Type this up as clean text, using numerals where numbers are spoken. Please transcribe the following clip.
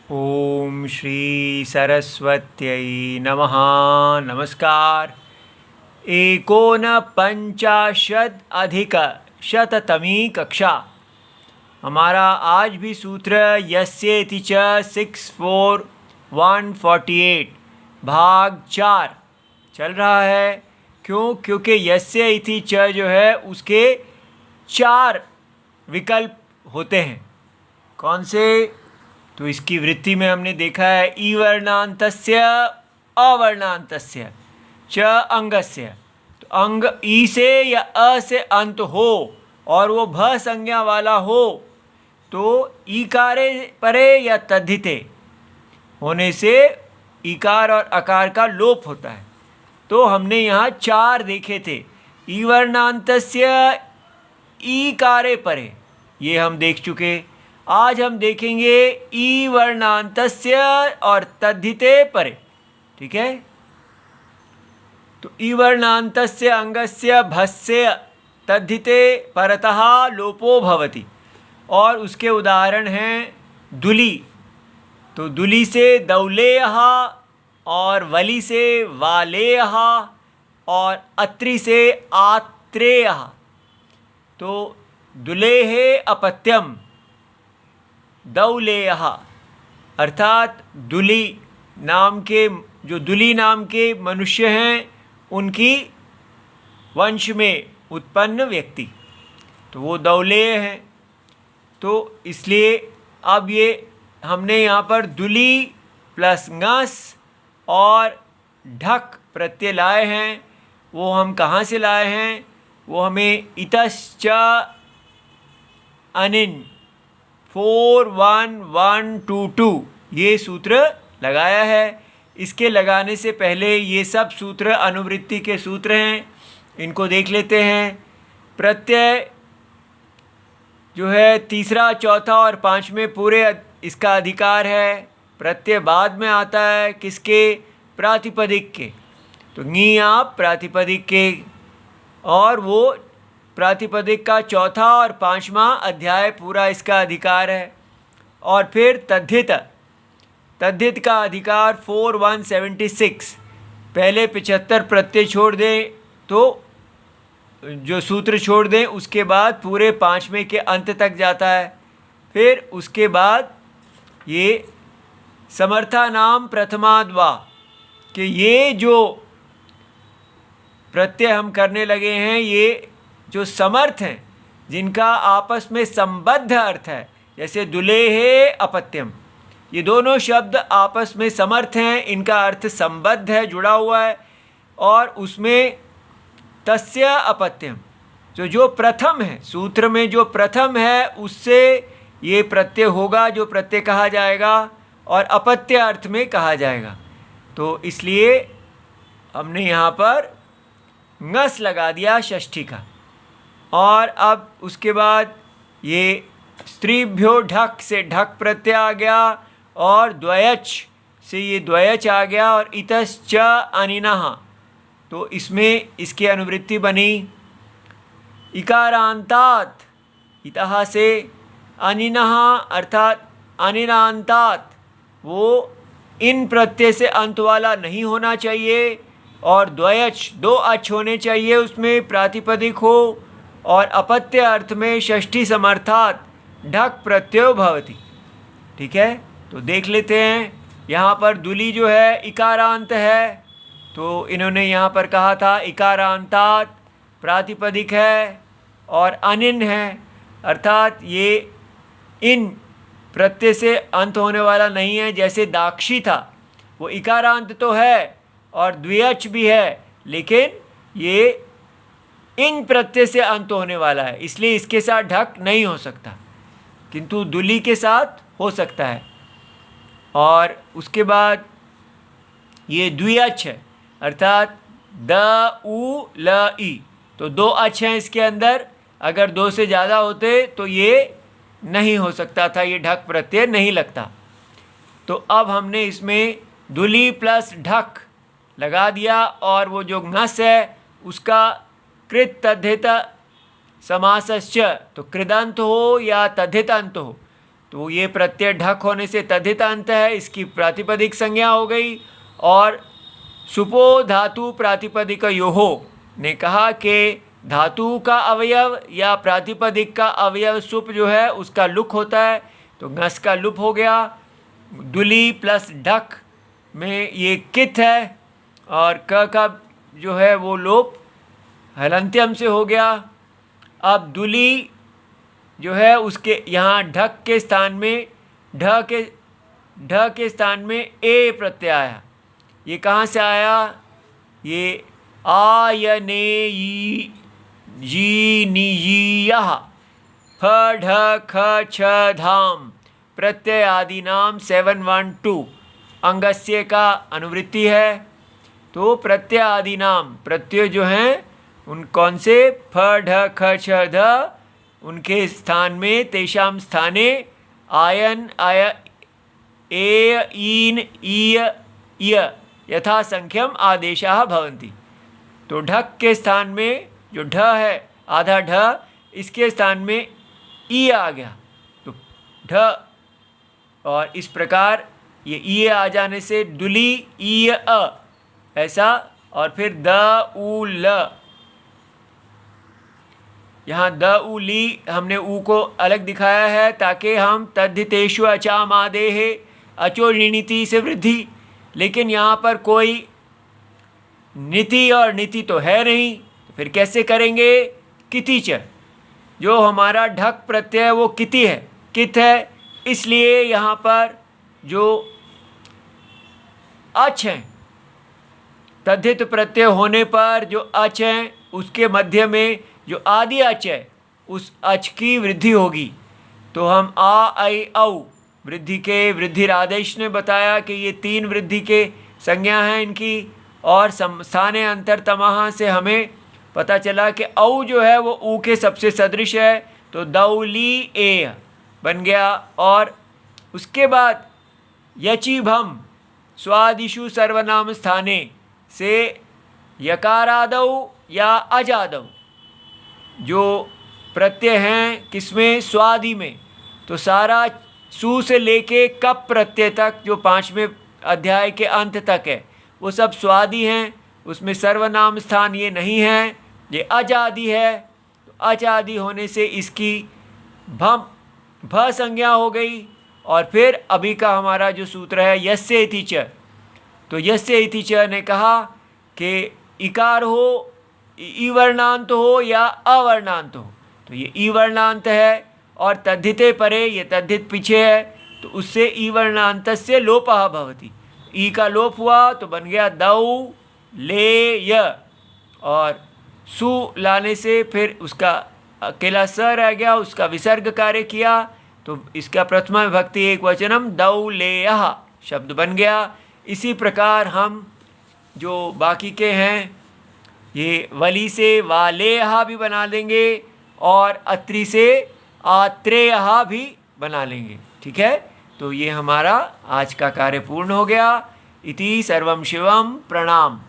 ओम श्री सरस्वत्यै नमः। नमस्कार। एकोनपञ्चाशदधिकशततमी कक्षा। हमारा आज भी सूत्र यस्येति च 64148 भाग 4 चल रहा है। क्योंकि यस्य इति च जो है उसके 4 विकल्प होते हैं। कौन से? तो इसकी वृत्ति में हमने देखा है ई वर्णांतस्य अवर्णांतस्य च अंगस्य। तो अंग ई से या अ से अंत हो और वो भ संज्ञा वाला हो तो ईकारे परे या तद्धिते होने से ईकार और अकार का लोप होता है। तो हमने यहाँ 4 देखे थे। ई वर्णांतस्य ईकारे परे, ये हम देख चुके। आज हम देखेंगे ई वर्णांतस्य और तद्धिते परे। ठीक है। तो ई वर्णांतस्य अंगस्य भस्य तद्धिते परतः लोपो भवति। और उसके उदाहरण हैं दुली। तो दुली से दौलेयः और वली से वालेयः और अत्रि से आत्रेयः। तो दुलेः अपत्यम दौलेयः अर्थात दुली नाम के मनुष्य हैं, उनकी वंश में उत्पन्न व्यक्ति, तो वो दौलेय हैं। तो इसलिए अब ये हमने यहाँ पर दुली प्लस ngस और ढक प्रत्यय लाए हैं। वो हम कहाँ से लाए हैं? वो हमें इतश्च अनिन 41122 ये सूत्र लगाया है। इसके लगाने से पहले ये सब सूत्र अनुवृत्ति के सूत्र हैं, इनको देख लेते हैं। प्रत्यय जो है तीसरा, चौथा और पांचवें पूरे इसका अधिकार है। प्रत्यय बाद में आता है किसके? प्रातिपदिक के। तो नी आप प्रातिपदिक के, और वो प्रातिपदिक का चौथा और पांचवा अध्याय पूरा इसका अधिकार है। और फिर तद्धित का अधिकार 4176। पहले 75 प्रत्यय छोड़ दें, तो जो सूत्र छोड़ दें उसके बाद पूरे पांचवें के अंत तक जाता है। फिर उसके बाद ये समर्था नाम प्रथमाद्वा कि ये जो प्रत्यय हम करने लगे हैं, ये जो समर्थ हैं, जिनका आपस में संबद्ध अर्थ है, जैसे दुलेहे अपत्यम, ये दोनों शब्द आपस में समर्थ हैं, इनका अर्थ संबद्ध है, जुड़ा हुआ है। और उसमें तस्य अपत्यम, जो प्रथम है, सूत्र में जो प्रथम है उससे ये प्रत्यय होगा, जो प्रत्यय कहा जाएगा, और अपत्य अर्थ में कहा जाएगा। तो इसलिए हमने यहाँ पर ngस लगा दिया षष्ठी का। और अब उसके बाद ये स्त्रीभ्यो ढक से ढक प्रत्यय आ गया, और द्वयच से ये द्वयच आ गया, और इतश्च अनिनः, तो इसमें इसकी अनुवृत्ति बनी इकारांतात, इतः से अनिनः अर्थात अनिनांतात, वो इन प्रत्यय से अंत वाला नहीं होना चाहिए, और द्वयच 2 अच होने चाहिए, उसमें प्रातिपदिक हो, और अपत्य अर्थ में षष्ठी समर्थात ढक प्रत्ययो भवति। ठीक है। तो देख लेते हैं। यहाँ पर दुली जो है इकारांत है, तो इन्होंने यहाँ पर कहा था इकारांतात प्रातिपदिक है, और अनिन है अर्थात ये इन प्रत्यय से अंत होने वाला नहीं है। जैसे दाक्षी था, वो इकारांत तो है और द्विअच भी है, लेकिन ये इन प्रत्यय से अंत होने वाला है, इसलिए इसके साथ ढक नहीं हो सकता, किंतु दुली के साथ हो सकता है। और उसके बाद ये द्विअच है अर्थात द उ ल ई, तो 2 अच हैं इसके अंदर। अगर 2 से ज़्यादा होते तो ये नहीं हो सकता था, ये ढक प्रत्यय नहीं लगता। तो अब हमने इसमें दुली प्लस ढक लगा दिया, और वो जो ngस है उसका कृत तद्धित समासश्च, तो कृदंत हो या तद्धित अंत हो, तो ये प्रत्यय ढक होने से तद्धित अंत है, इसकी प्रातिपदिक संज्ञा हो गई। और सुपो धातु प्रातिपदिक योहो ने कहा कि धातु का अवयव या प्रातिपदिक का अवयव सुप जो है उसका लुक होता है, तो घस का लुप हो गया। दुली प्लस ढक में ये कित है, और क का जो है वो लोप हलंत्यम से हो गया। अब दुली जो है उसके यहाँ ढक के स्थान में ढ के स्थान में ए प्रत्यय आया। ये कहाँ से आया? ये आयने जी नियः फ ढ ख छ धाम प्रत्यय आदि नाम 712 अंगस्य का अनुवृत्ति है। तो प्रत्यय आदि नाम प्रत्यय जो हैं उन कौन से? फ ढ ख छ ध, उनके स्थान में तेषाम स्थाने आयन आय ए ईन ईय य यथा संख्यम आदेशाः भवन्ति। तो ढक के स्थान में जो ढ है आधा ढ, इसके स्थान में ई आ गया तो ढ, और इस प्रकार ये ई आ जाने से दुली ई अ ऐसा, और फिर द उ ल। यहाँ द उ ली हमने ऊ को अलग दिखाया है ताकि हम तद्धितेषु अचाम आदेः अचो ऋणिति से वृद्धि, लेकिन यहाँ पर कोई नीति और नीति तो है नहीं, तो फिर कैसे करेंगे? किति च, जो हमारा ढक प्रत्यय वो किति है, कित है, इसलिए यहाँ पर जो अच हैं तद्धित प्रत्यय होने पर जो अच हैं उसके मध्य में जो आदि अच है उस अच की वृद्धि होगी। तो हम आ ऐ औ वृद्धि के वृद्धिरादेश ने बताया कि ये 3 वृद्धि के संज्ञा हैं इनकी, और स्थाने अंतरतमः से हमें पता चला कि औ जो है वो ऊ के सबसे सदृश है, तो दौली ए बन गया। और उसके बाद यचि भम स्वादिषु सर्वनाम स्थाने से यकारादौ या अजादौ जो प्रत्यय हैं किसमें? स्वादि में। तो सारा सु से लेके कप प्रत्यय तक जो 5वें अध्याय के अंत तक है वो सब स्वादि हैं, उसमें सर्वनाम स्थान ये नहीं है, ये अजादि है। तो अजादि होने से इसकी भम भ संज्ञा हो गई। और फिर अभी का हमारा जो सूत्र है यस्य इति च, तो यस्य इति च ने कहा कि इकार हो, ई वर्णांत हो या अवर्णांत हो, तो ये ई वर्णांत है, और तद्धिते परे ये तद्धित पीछे है, तो उससे ई वर्णांतस्य लोपः भवति। ई का लोप हुआ तो बन गया दौ ले य, और सु लाने से फिर उसका अकेला स रह गया, उसका विसर्ग कार्य किया, तो इसका प्रथमा विभक्ति एक वचनम दौलेयः शब्द बन गया। इसी प्रकार हम जो बाकी के हैं ये वली से वालेयः भी बना लेंगे और अत्रि से आत्रेयः भी बना लेंगे। ठीक है, तो ये हमारा आज का कार्य पूर्ण हो गया। इति सर्वम शिवम प्रणाम।